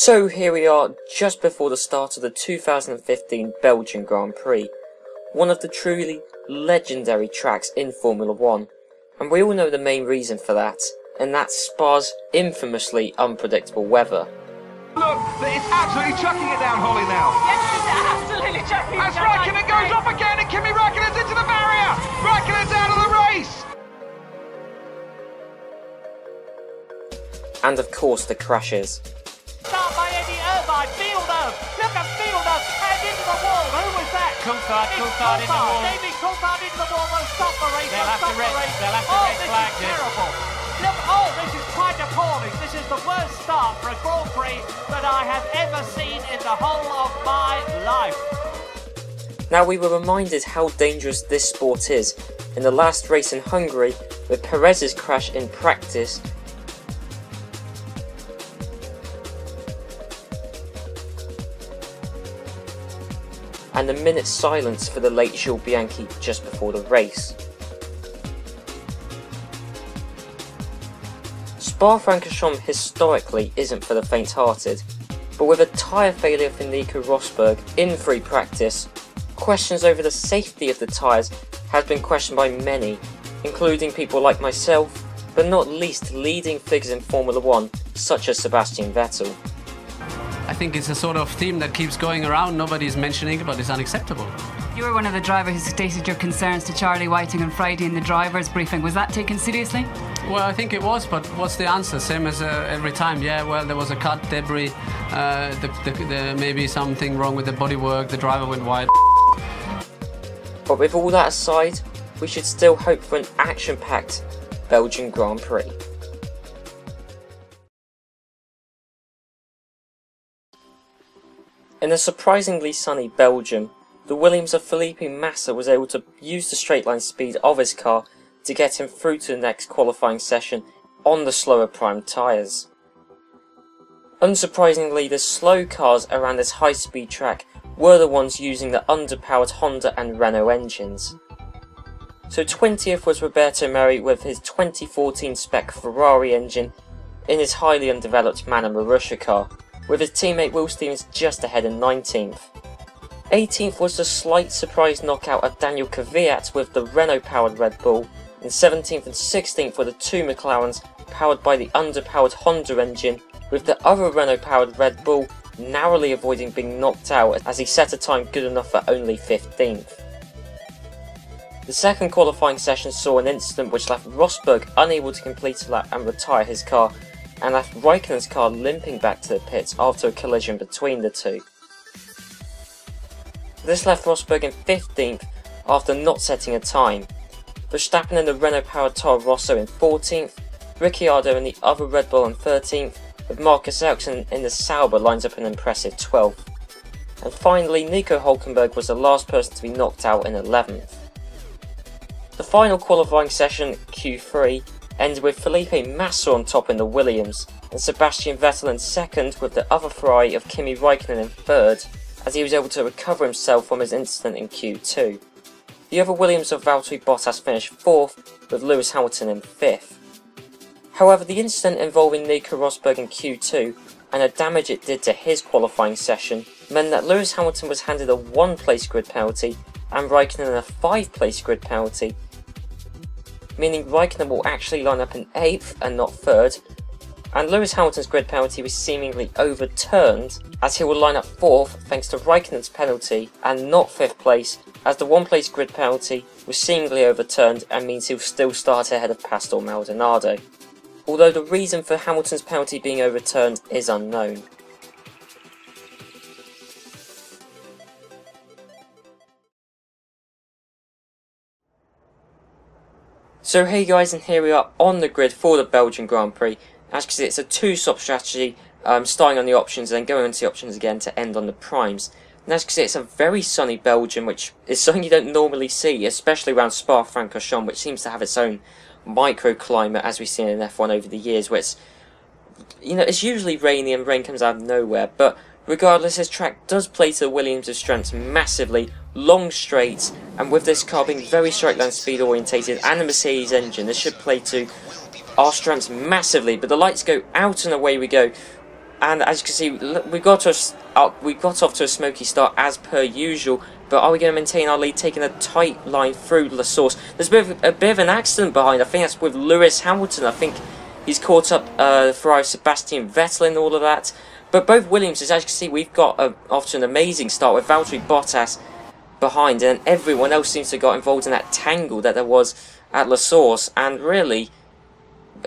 So here we are, just before the start of the 2015 Belgian Grand Prix, one of the truly legendary tracks in Formula 1, and we all know the main reason for that, and that's Spa's infamously unpredictable weather. Look, it's absolutely chucking it down Holly now. Yes, it's absolutely chucking it down. As Raikkonen goes off again and Kimi Raikkonen's into the barrier. Raikkonen's out of the race. And of course the crashes. Start by Eddie Irvine, Fielder. Look at Fielder, and into the wall. Who was that? Coulthard in the wall. David Coulthard into the wall. Won't stop the race. They'll have to red flag this is terrible. Look, this is quite appalling. This is the worst start for a Grand Prix that I have ever seen in the whole of my life. Now we were reminded how dangerous this sport is in the last race in Hungary with Perez's crash in practice and a minute's silence for the late Jules Bianchi just before the race. Spa-Francorchamps historically isn't for the faint-hearted, but with a tyre failure for Nico Rosberg in free practice, questions over the safety of the tyres has been questioned by many, including people like myself, but not least leading figures in Formula 1 such as Sebastian Vettel. I think it's a sort of theme that keeps going around, nobody's mentioning it, but it's unacceptable. You were one of the drivers who stated your concerns to Charlie Whiting on Friday in the driver's briefing. Was that taken seriously? Well, I think it was, but what's the answer? Same as every time. Yeah, well, there was a cut, debris, maybe something wrong with the bodywork, the driver went wide. But with all that aside, we should still hope for an action-packed Belgian Grand Prix. In a surprisingly sunny Belgium, the Williams of Felipe Massa was able to use the straight line speed of his car to get him through to the next qualifying session on the slower primed tyres. Unsurprisingly, the slow cars around this high speed track were the ones using the underpowered Honda and Renault engines. So 20th was Roberto Merhi with his 2014 spec Ferrari engine in his highly undeveloped Manor Marussia car, with his teammate Will Stevens just ahead in 19th. 18th was the slight surprise knockout of Daniel Kvyat with the Renault-powered Red Bull, and 17th and 16th were the two McLarens powered by the underpowered Honda engine, with the other Renault-powered Red Bull narrowly avoiding being knocked out as he set a time good enough for only 15th. The second qualifying session saw an incident which left Rosberg unable to complete a lap and retire his car, and left Raikkonen's car limping back to the pits after a collision between the two. This left Rosberg in 15th after not setting a time, Verstappen in the Renault-powered Toro Rosso in 14th, Ricciardo in the other Red Bull in 13th, with Marcus Ericsson in the Sauber lines up an impressive 12th. And finally, Nico Hülkenberg was the last person to be knocked out in 11th. The final qualifying session, Q3, ended with Felipe Massa on top in the Williams, and Sebastian Vettel in second, with the other Ferrari of Kimi Raikkonen in third, as he was able to recover himself from his incident in Q2. The other Williams of Valtteri Bottas finished fourth, with Lewis Hamilton in fifth. However, the incident involving Nico Rosberg in Q2, and the damage it did to his qualifying session, meant that Lewis Hamilton was handed a 1-place grid penalty, and Raikkonen a 5-place grid penalty, meaning Raikkonen will actually line up in 8th and not 3rd, and Lewis Hamilton's grid penalty was seemingly overturned as he will line up 4th thanks to Raikkonen's penalty and not 5th place, as the 1-place grid penalty was seemingly overturned and means he'll still start ahead of Pastor Maldonado, although the reason for Hamilton's penalty being overturned is unknown. So hey guys, and here we are on the grid for the Belgian Grand Prix. As you can see, it's a two-stop strategy, starting on the options and then going into the options again to end on the primes. And as you can see, it's a very sunny Belgium, which is something you don't normally see, especially around Spa-Francorchamps, which seems to have its own microclimate, as we've seen in F1 over the years, where it's, it's usually rainy and rain comes out of nowhere, but regardless, this track does play to the Williams' strengths massively, long straights, and with this car being very straight line speed orientated and the Mercedes engine, this should play to our strengths massively. But the lights go out and away we go. And as you can see, look, we got off to a smoky start as per usual. But are we going to maintain our lead, taking a tight line through La Source? There's a bit of an accident behind. I think that's with Lewis Hamilton. I think he's caught up Ferrari Sebastian Vettel in all of that. But both Williamses, as you can see, we've got off to an amazing start with Valtteri Bottas behind, and everyone else seems to have got involved in that tangle that there was at La Source. And really,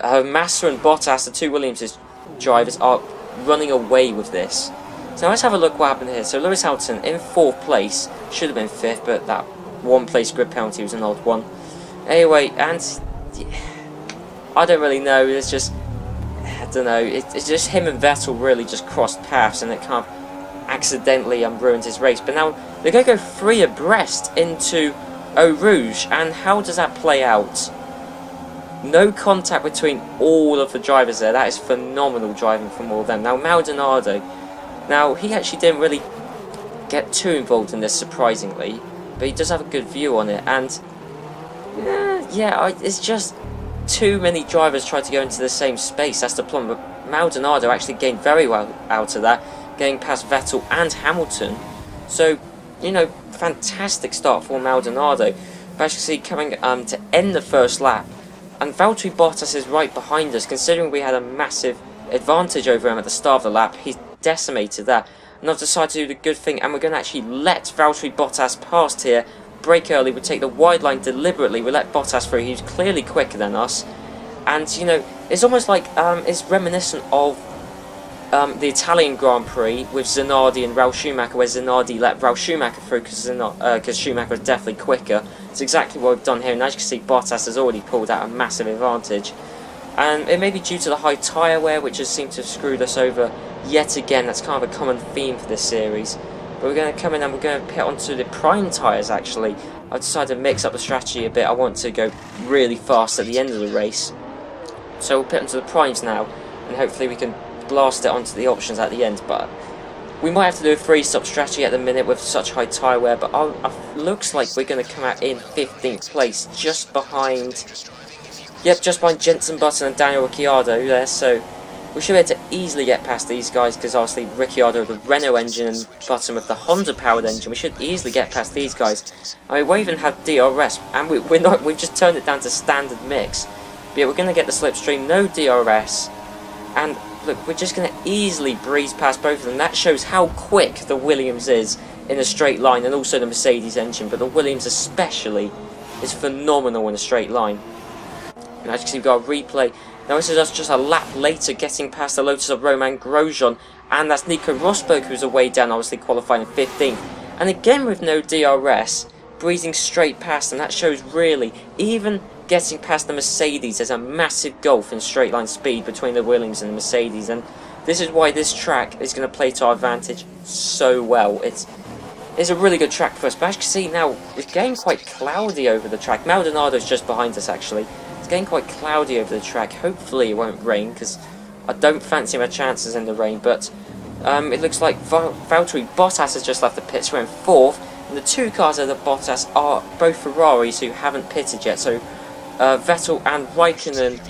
Massa and Bottas, the two Williams drivers, are running away with this. So let's have a look what happened here. So Lewis Hamilton in 4th place, should have been 5th, but that 1 place grid penalty was an odd one. Anyway, and I don't really know, it's just, I don't know, it's just him and Vettel really just crossed paths, and it kind of accidentally ruined his race. But now they're going to go 3 abreast into Eau Rouge, and how does that play out? No contact between all of the drivers there. That is phenomenal driving from all of them. Now Maldonado, now he actually didn't really get too involved in this, surprisingly, but he does have a good view on it. And it's just too many drivers trying to go into the same space. That's the problem. But Maldonado actually gained very well out of that, getting past Vettel and Hamilton. So, you know, fantastic start for Maldonado. But as you see, coming to end the first lap, and Valtteri Bottas is right behind us, considering we had a massive advantage over him at the start of the lap. He's decimated that. And I've decided to do the good thing, and we're going to actually let Valtteri Bottas past here. Brake early, we take the wide line deliberately, we let Bottas through. He's clearly quicker than us. And, you know, it's almost like, it's reminiscent of the Italian Grand Prix with Zanardi and Ralf Schumacher, where Zanardi let Ralf Schumacher through because Schumacher was definitely quicker. It's exactly what we've done here, and as you can see, Bottas has already pulled out a massive advantage. And it may be due to the high tyre wear, which has seemed to have screwed us over yet again. That's kind of a common theme for this series. But we're going to come in and we're going to pit onto the prime tyres, actually. I've decided to mix up the strategy a bit. I want to go really fast at the end of the race. So we'll pit onto the primes now, and hopefully we can blast it onto the options at the end. But we might have to do a 3-stop strategy at the minute with such high tyre wear. But looks like we're going to come out in 15th place, just behind... Yep, just behind Jenson Button and Daniel Ricciardo there. So we should be able to easily get past these guys, because obviously Ricciardo with the Renault engine and Button with the Honda powered engine. We should easily get past these guys. I mean, we even have DRS, and we've just turned it down to standard mix. But yeah, we're going to get the slipstream, no DRS, and look, we're just going to easily breeze past both of them. That shows how quick the Williams is in a straight line, and also the Mercedes engine, but the Williams especially is phenomenal in a straight line. And as you can see, we've got a replay. Now this is us just a lap later, getting past the Lotus of Romain Grosjean, and that's Nico Rosberg, who's away down, obviously qualifying in 15th. And again with no DRS, breezing straight past, and that shows really, even getting past the Mercedes, there's a massive gulf in straight line speed between the Williams and the Mercedes, and this is why this track is going to play to our advantage so well. It's a really good track for us, but as you can see now, it's getting quite cloudy over the track. Maldonado's just behind us, actually. It's getting quite cloudy over the track. Hopefully it won't rain, because I don't fancy my chances in the rain, but it looks like Valtteri Bottas has just left the pits. We're in 4th, and the 2 cars of the Bottas are both Ferraris who haven't pitted yet, so Vettel and Raikkonen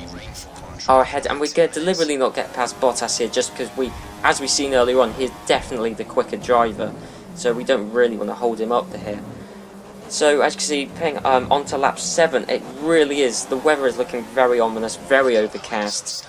are ahead, and we're going to deliberately not get past Bottas here, just because as we've seen earlier on, he's definitely the quicker driver, so we don't really want to hold him up here. So as you can see, paying onto lap 7, it really is, the weather is looking very ominous, very overcast.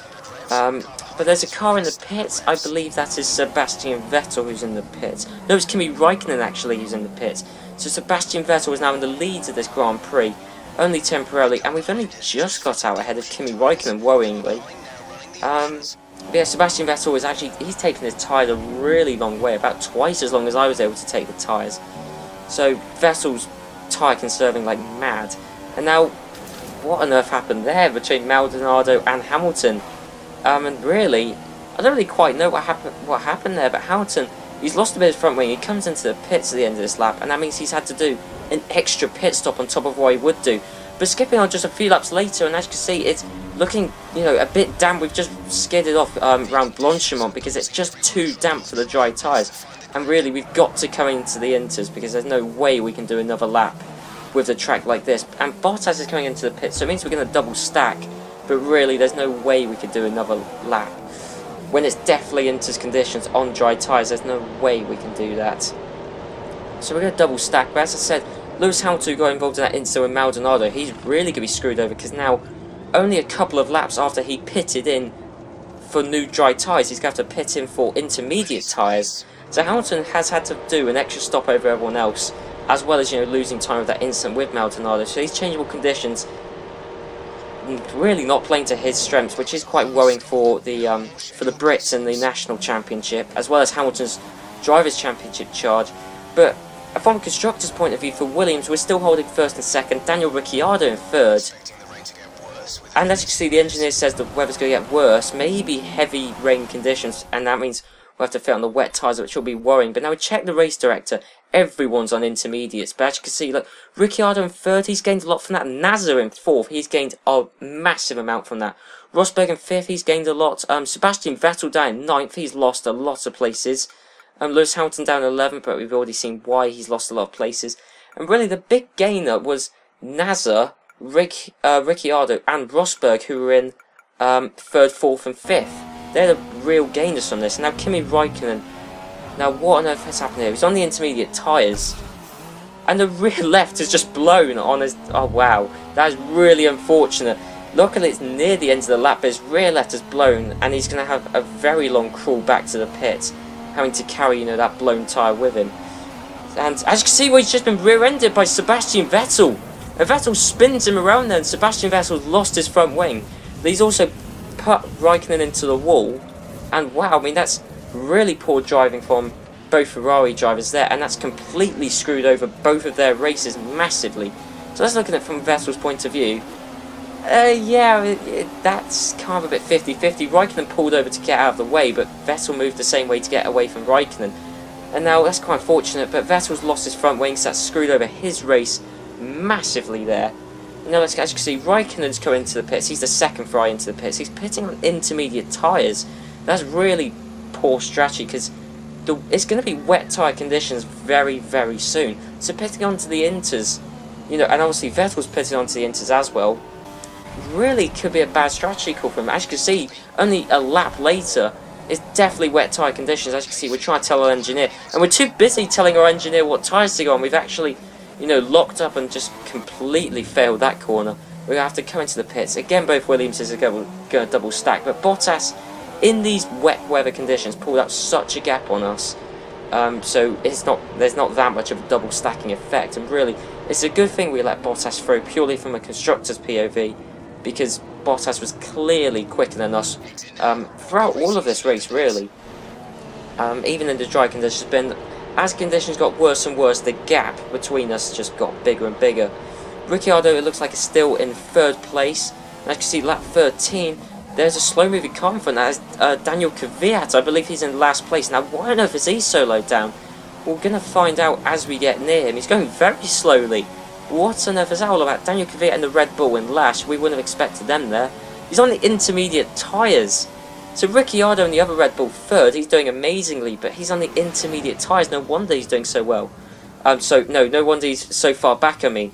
But there's a car in the pits. I believe that is Sebastian Vettel who's in the pits. No, it's Kimi Raikkonen actually who's in the pits. So Sebastian Vettel is now in the lead of this Grand Prix, only temporarily, and we've only just got out ahead of Kimi Raikkonen, worryingly. But yeah, Sebastian Vettel is actually, he's taken his tyres a really long way, about twice as long as I was able to take the tyres. So Vettel's tyre conserving like mad. And now, what on earth happened there between Maldonado and Hamilton? And really, I don't really quite know what happened there, but Hamilton, he's lost a bit of his front wing. He comes into the pits at the end of this lap, and that means he's had to do an extra pit stop on top of what he would do. But skipping on just a few laps later, and as you can see, it's looking, you know, a bit damp. We've just skidded off around Blanchimont because it's just too damp for the dry tyres. And really, we've got to come into the inters because there's no way we can do another lap with a track like this. And Bottas is coming into the pit, so it means we're going to double stack. But really, there's no way we could do another lap. when it's definitely Inter's conditions on dry tyres. There's no way we can do that. So we're going to double stack, but as I said, Lewis Hamilton got involved in that incident with Maldonado. He's really going to be screwed over, because now, only a couple of laps after he pitted in for new dry tyres, he's going to have to pit in for intermediate tyres. So Hamilton has had to do an extra stop over everyone else, as well as, you know, losing time with that incident with Maldonado. So these changeable conditions really not playing to his strengths, which is quite worrying for the Brits in the national championship, as well as Hamilton's drivers' championship charge. But from a constructor's point of view, for Williams, we're still holding first and second, Daniel Ricciardo in third. And as you can see, the engineer says the weather's going to get worse, maybe heavy rain conditions, and that means we'll have to fit on the wet tyres, which will be worrying. But now we check the race director, everyone's on intermediates. But as you can see, look, Ricciardo in third, he's gained a lot from that. Nasser in fourth, he's gained a massive amount from that. Rosberg in fifth, he's gained a lot. Sebastian Vettel down in ninth, he's lost a lot of places. Lewis Hamilton down 11th, but we've already seen why he's lost a lot of places. And really, the big gainer was Nasser, Ricciardo, and Rosberg, who were in third, fourth, and fifth. They're the real gainers from this. Now, Kimi Raikkonen. Now, what on earth has happened here? He's on the intermediate tyres, and the rear left has just blown on his. Oh wow, that is really unfortunate. Luckily, it's near the end of the lap, but his rear left has blown, and he's going to have a very long crawl back to the pit, having to carry, you know, that blown tyre with him. And as you can see, well, he's just been rear-ended by Sebastian Vettel. And Vettel spins him around there, and Sebastian Vettel's lost his front wing. But he's also put Raikkonen into the wall. And wow, I mean, that's really poor driving from both Ferrari drivers there, and that's completely screwed over both of their races massively. So let's look at it from Vettel's point of view. Yeah, that's kind of a bit 50-50. Raikkonen pulled over to get out of the way, but Vettel moved the same way to get away from Raikkonen. And now that's quite unfortunate, but Vettel's lost his front wing, so that's screwed over his race massively there. Now, as you can see, Raikkonen's coming into the pits. He's the second Ferrari into the pits. He's pitting on intermediate tyres. That's really poor strategy, because it's going to be wet tyre conditions very, very soon. So pitting onto the Inters, you know, and obviously Vettel's pitting onto the Inters as well, really could be a bad strategy call for him. As you can see, only a lap later, it's definitely wet tyre conditions. As you can see, we're trying to tell our engineer, and we're too busy telling our engineer what tyres to go on. We've actually, you know, locked up and just completely failed that corner. We're going to have to come into the pits. Again, both Williamses are going to double stack, but Bottas, in these wet weather conditions, pulled out such a gap on us. So there's not that much of a double stacking effect, and really, it's a good thing we let Bottas through purely from a constructor's POV, because Bottas was clearly quicker than us throughout all of this race, really. Even in the dry conditions, as conditions got worse and worse, the gap between us just got bigger and bigger. Ricciardo, it looks like, is still in third place. And as you can see, lap 13, there's a slow-moving car in front. That is Daniel Kvyat. I believe he's in last place. Now, why on earth is he so low down? We're going to find out as we get near him. He's going very slowly. What on earth is that all about? Daniel Kvyat and the Red Bull in last. We wouldn't have expected them there. He's on the intermediate tyres. So Ricciardo and the other Red Bull third, he's doing amazingly, but he's on the intermediate tyres. No wonder he's doing so well. No wonder he's so far back, I mean.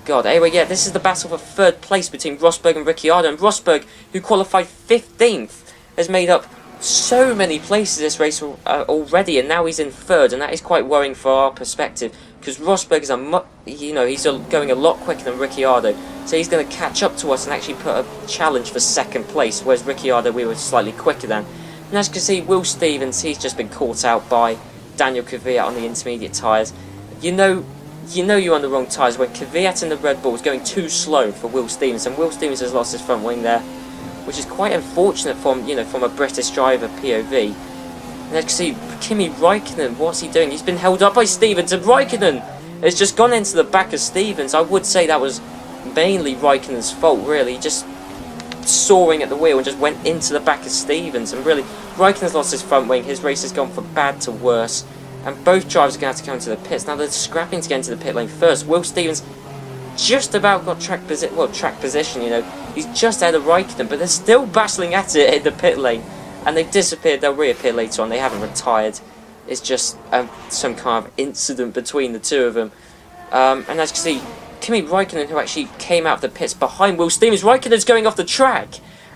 God, anyway, yeah, this is the battle for third place between Rosberg and Ricciardo. And Rosberg, who qualified 15th, has made up so many places this race already, and now he's in third, and that is quite worrying for our perspective, because Rosberg is he's going a lot quicker than Ricciardo, so he's going to catch up to us and actually put a challenge for second place, whereas Ricciardo we were slightly quicker than. And as you can see, Will Stevens, he's just been caught out by Daniel Kvyat on the intermediate tyres. You know you're on the wrong tyres when Kvyat in the Red Bull is going too slow for Will Stevens, and Will Stevens has lost his front wing there, which is quite unfortunate from a British driver POV. And as you can see, Kimi Raikkonen, what's he doing? He's been held up by Stevens, and Raikkonen has just gone into the back of Stevens. I would say that was mainly Raikkonen's fault, really. Just soaring at the wheel and just went into the back of Stevens, and really, Raikkonen's lost his front wing. His race has gone from bad to worse, and both drivers are going to have to come into the pits. Now they're scrapping to get into the pit lane first. Will Stevens just about got track position, you know. He's just ahead of Raikkonen, but they're still battling at it in the pit lane. And they've disappeared. They'll reappear later on. They haven't retired. It's just some kind of incident between the two of them. And as you can see, Kimi Raikkonen, who actually came out of the pits behind Will Stevens. Raikkonen's going off the track.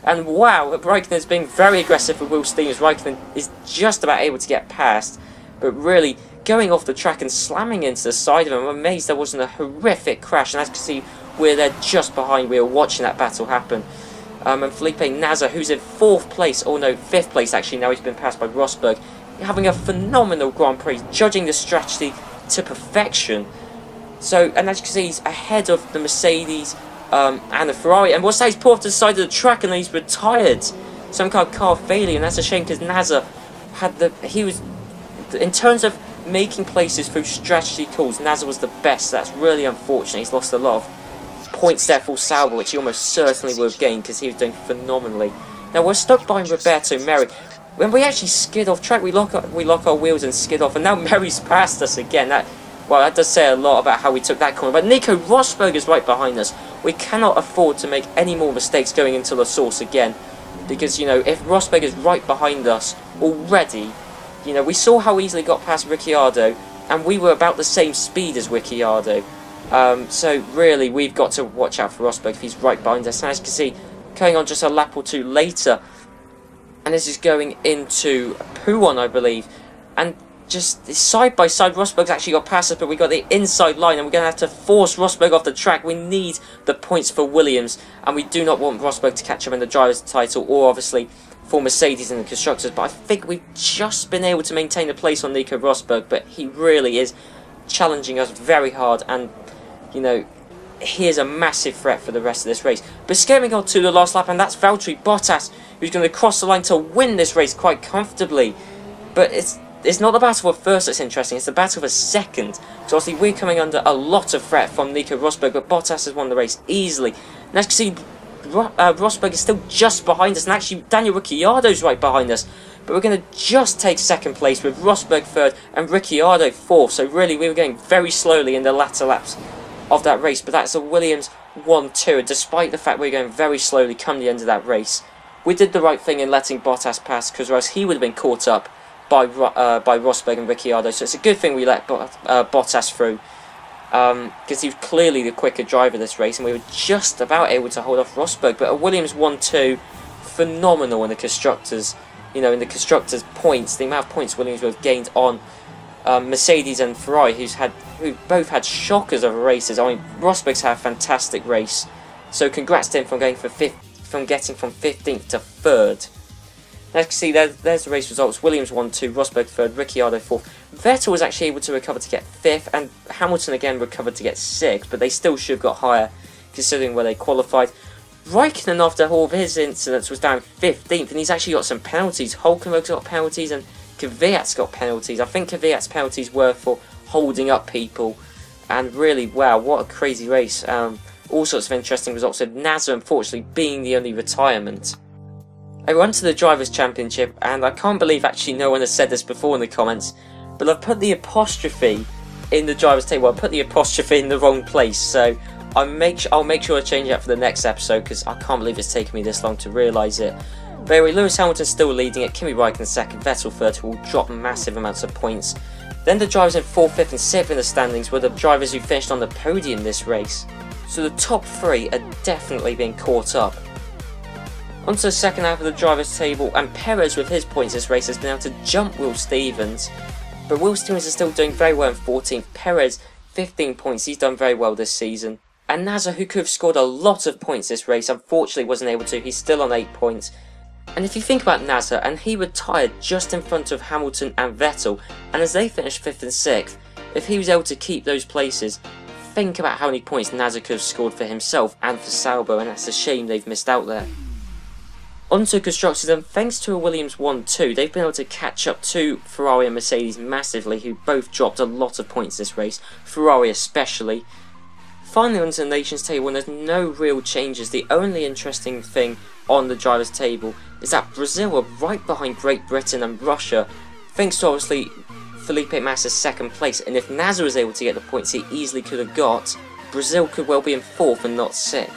And wow, Raikkonen's being very aggressive with Will Stevens. Raikkonen is just about able to get past, but really going off the track and slamming into the side of him. I'm amazed there wasn't a horrific crash, and as you can see, we're there just behind. We were watching that battle happen. And Felipe Nasr, who's in 4th place, or no, 5th place actually, now he's been passed by Rosberg, having a phenomenal Grand Prix, judging the strategy to perfection. So, and as you can see, he's ahead of the Mercedes and the Ferrari. And what's that? He's pulled off to the side of the track and then he's retired. Some kind of car failure, and that's a shame because Nasr had in terms of making places through strategy calls, Nasr was the best. That's really unfortunate. He's lost a lot of points there for Sauber, which he almost certainly would have gained because he was doing phenomenally. Now we're stuck by Roberto Merri. When we actually skid off track, we lock our wheels and skid off, and now Merri's passed us again. Well, that does say a lot about how we took that corner. But Nico Rosberg is right behind us. We cannot afford to make any more mistakes going into the source again. Because, you know, if Rosberg is right behind us already, you know, we saw how easily he got past Ricciardo, and we were about the same speed as Ricciardo. So, really, we've got to watch out for Rosberg if he's right behind us. And as you can see, going on just a lap or two later, and this is going into Pouon, I believe, and just side by side, Rosberg's actually got past us, but we got the inside line, and we're going to have to force Rosberg off the track. We need the points for Williams, and we do not want Rosberg to catch up in the driver's title, or obviously for Mercedes and the constructors. But I think we've just been able to maintain the place on Nico Rosberg, but he really is challenging us very hard, and you know, he is a massive threat for the rest of this race. But skipping on to the last lap, and that's Valtteri Bottas, who's going to cross the line to win this race quite comfortably. But it's not the battle for first that's interesting, it's the battle for second. So obviously we're coming under a lot of threat from Nico Rosberg, but Bottas has won the race easily. And as you can see, Rosberg is still just behind us, and actually Daniel Ricciardo's right behind us. But we're going to just take 2nd place with Rosberg 3rd and Ricciardo 4th. So really we were going very slowly in the latter laps of that race. But that's a Williams 1-2, and despite the fact we were going very slowly come the end of that race, we did the right thing in letting Bottas pass, because or else he would have been caught up by Rosberg and Ricciardo. So it's a good thing we let Bottas through, because he was clearly the quicker driver this race, and we were just about able to hold off Rosberg. But a Williams 1-2, phenomenal in the constructors. You know, in the constructors' points, the amount of points Williams would have gained on Mercedes and Ferrari, who both had shockers of races. I mean, Rosberg's had a fantastic race, so congrats to him from getting from 15th to 3rd. As you can see, there's the race results. Williams 1-2, Rosberg 3rd, Ricciardo 4th. Vettel was actually able to recover to get 5th, and Hamilton again recovered to get 6th, but they still should have got higher considering where they qualified. Raikkonen, after all of his incidents, was down 15th, and he's actually got some penalties. Hulkenberg's got penalties, and Kvyat's got penalties. I think Kvyat's penalties were for holding up people, and really, wow, what a crazy race. All sorts of interesting results, with Nasr unfortunately being the only retirement. I run to the Drivers' Championship, and I can't believe actually no one has said this before in the comments, but I've put the apostrophe in the Drivers' table. I put the apostrophe in the wrong place, so I'll make sure to change that for the next episode, because I can't believe it's taken me this long to realise it. But anyway, Lewis Hamilton's still leading it, Kimi Raikkonen 2nd, Vettel 3rd, who will drop massive amounts of points. Then the drivers in 4th, 5th and 6th in the standings were the drivers who finished on the podium this race. So the top 3 are definitely being caught up. Onto the second half of the drivers' table, and Perez with his points this race has been able to jump Will Stevens. But Will Stevens is still doing very well in 14th. Perez, 15 points, he's done very well this season. And Nasr, who could have scored a lot of points this race, unfortunately wasn't able to, he's still on 8 points. And if you think about Nasr, and he retired just in front of Hamilton and Vettel, and as they finished 5th and 6th, if he was able to keep those places, think about how many points Nasr could have scored for himself and for Sauber, and that's a shame they've missed out there. Onto constructors, and thanks to a Williams 1-2, they've been able to catch up to Ferrari and Mercedes massively, who both dropped a lot of points this race, Ferrari especially. Finally, onto the Nations table, and there's no real changes. The only interesting thing on the drivers' table is that Brazil are right behind Great Britain and Russia, thanks to obviously Felipe Massa's 2nd place, and if Nasr was able to get the points he easily could have got, Brazil could well be in 4th and not 6th.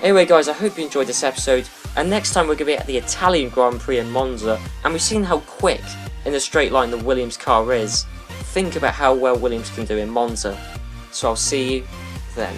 Anyway guys, I hope you enjoyed this episode, and next time we're going to be at the Italian Grand Prix in Monza, and we've seen how quick in a straight line the Williams car is. Think about how well Williams can do in Monza. So I'll see you then.